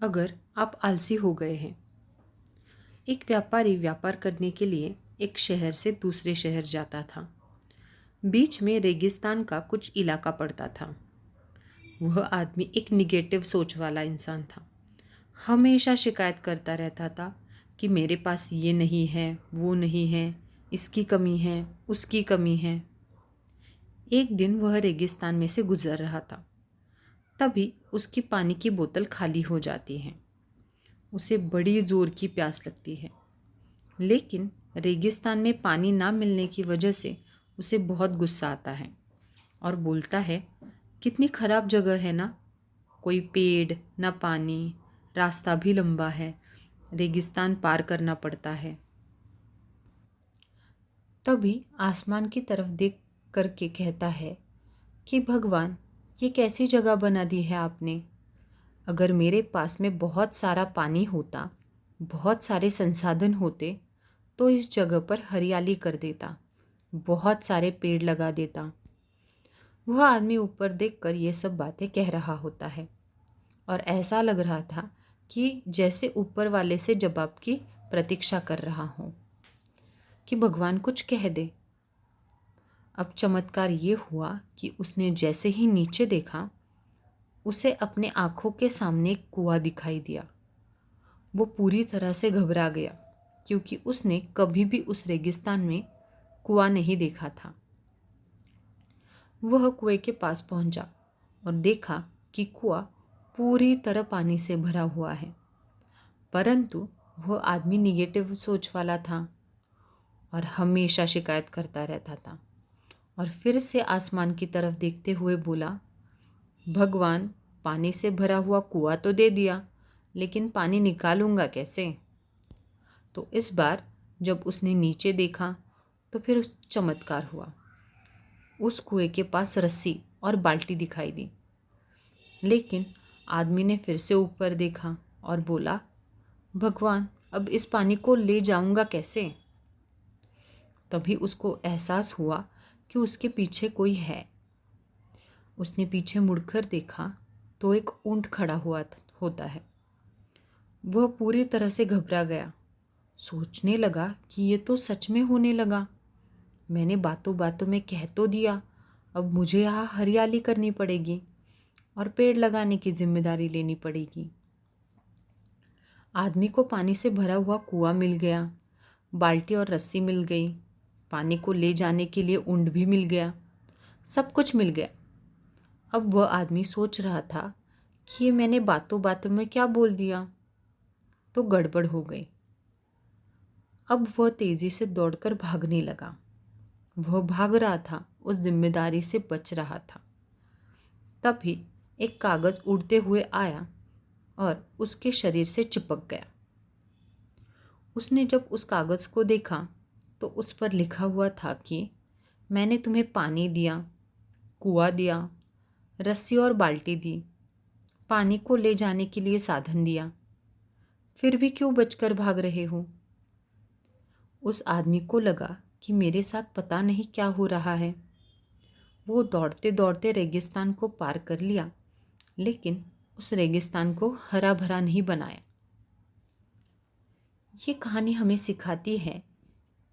अगर आप आलसी हो गए हैं। एक व्यापारी व्यापार करने के लिए एक शहर से दूसरे शहर जाता था। बीच में रेगिस्तान का कुछ इलाका पड़ता था। वह आदमी एक निगेटिव सोच वाला इंसान था। हमेशा शिकायत करता रहता था कि मेरे पास ये नहीं है, वो नहीं है, इसकी कमी है, उसकी कमी है। एक दिन वह रेगिस्तान में से गुजर रहा था। तभी उसकी पानी की बोतल खाली हो जाती है। उसे बड़ी जोर की प्यास लगती है, लेकिन रेगिस्तान में पानी ना मिलने की वजह से उसे बहुत गुस्सा आता है और बोलता है, कितनी खराब जगह है ना, कोई पेड़ ना पानी, रास्ता भी लंबा है, रेगिस्तान पार करना पड़ता है। तभी आसमान की तरफ देख करके कहता है कि भगवान, ये कैसी जगह बना दी है आपने। अगर मेरे पास में बहुत सारा पानी होता, बहुत सारे संसाधन होते, तो इस जगह पर हरियाली कर देता, बहुत सारे पेड़ लगा देता। वह आदमी ऊपर देखकर ये सब बातें कह रहा होता है और ऐसा लग रहा था कि जैसे ऊपर वाले से जवाब की प्रतीक्षा कर रहा हो कि भगवान कुछ कह दे। अब चमत्कार ये हुआ कि उसने जैसे ही नीचे देखा, उसे अपने आँखों के सामने एक कुआं दिखाई दिया। वो पूरी तरह से घबरा गया क्योंकि उसने कभी भी उस रेगिस्तान में कुआं नहीं देखा था। वह कुएं के पास पहुंचा और देखा कि कुआं पूरी तरह पानी से भरा हुआ है, परंतु वह आदमी निगेटिव सोच वाला था और हमेशा शिकायत करता रहता था और फिर से आसमान की तरफ देखते हुए बोला, भगवान, पानी से भरा हुआ कुआं तो दे दिया, लेकिन पानी निकालूंगा कैसे। तो इस बार जब उसने नीचे देखा तो फिर उस चमत्कार हुआ। उस कुएं के पास रस्सी और बाल्टी दिखाई दी, लेकिन आदमी ने फिर से ऊपर देखा और बोला, भगवान, अब इस पानी को ले जाऊंगा कैसे। तभी उसको एहसास हुआ कि उसके पीछे कोई है। उसने पीछे मुड़कर देखा तो एक ऊंट खड़ा हुआ होता है। वह पूरी तरह से घबरा गया, सोचने लगा कि ये तो सच में होने लगा। मैंने बातों बातों में कह तो दिया, अब मुझे यहाँ हरियाली करनी पड़ेगी और पेड़ लगाने की जिम्मेदारी लेनी पड़ेगी। आदमी को पानी से भरा हुआ कुआं मिल गया, बाल्टी और रस्सी मिल गई, पानी को ले जाने के लिए ऊंट भी मिल गया, सब कुछ मिल गया। अब वह आदमी सोच रहा था कि ये मैंने बातों बातों में क्या बोल दिया, तो गड़बड़ हो गई। अब वह तेजी से दौड़कर भागने लगा। वह भाग रहा था, उस जिम्मेदारी से बच रहा था। तभी एक कागज उड़ते हुए आया और उसके शरीर से चिपक गया। उसने जब उस कागज को देखा तो उस पर लिखा हुआ था कि मैंने तुम्हें पानी दिया, कुआं दिया, रस्सी और बाल्टी दी, पानी को ले जाने के लिए साधन दिया, फिर भी क्यों बचकर भाग रहे हो। उस आदमी को लगा कि मेरे साथ पता नहीं क्या हो रहा है। वो दौड़ते दौड़ते रेगिस्तान को पार कर लिया, लेकिन उस रेगिस्तान को हरा भरा नहीं बनाया। ये कहानी हमें सिखाती है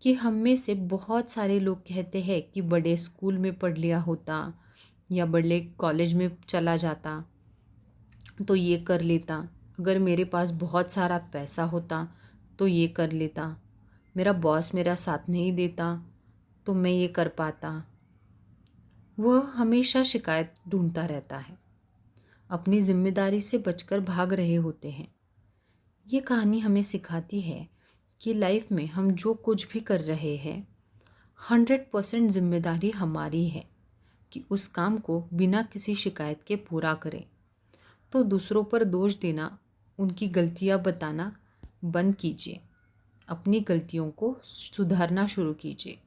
कि हम में से बहुत सारे लोग कहते हैं कि बड़े स्कूल में पढ़ लिया होता या बड़े कॉलेज में चला जाता तो ये कर लेता, अगर मेरे पास बहुत सारा पैसा होता तो ये कर लेता, मेरा बॉस मेरा साथ नहीं देता तो मैं ये कर पाता। वह हमेशा शिकायत ढूंढता रहता है, अपनी जिम्मेदारी से बचकर भाग रहे होते हैं। ये कहानी हमें सिखाती है कि लाइफ में हम जो कुछ भी कर रहे हैं 100% जिम्मेदारी हमारी है कि उस काम को बिना किसी शिकायत के पूरा करें। तो दूसरों पर दोष देना, उनकी गलतियां बताना बंद कीजिए, अपनी गलतियों को सुधारना शुरू कीजिए।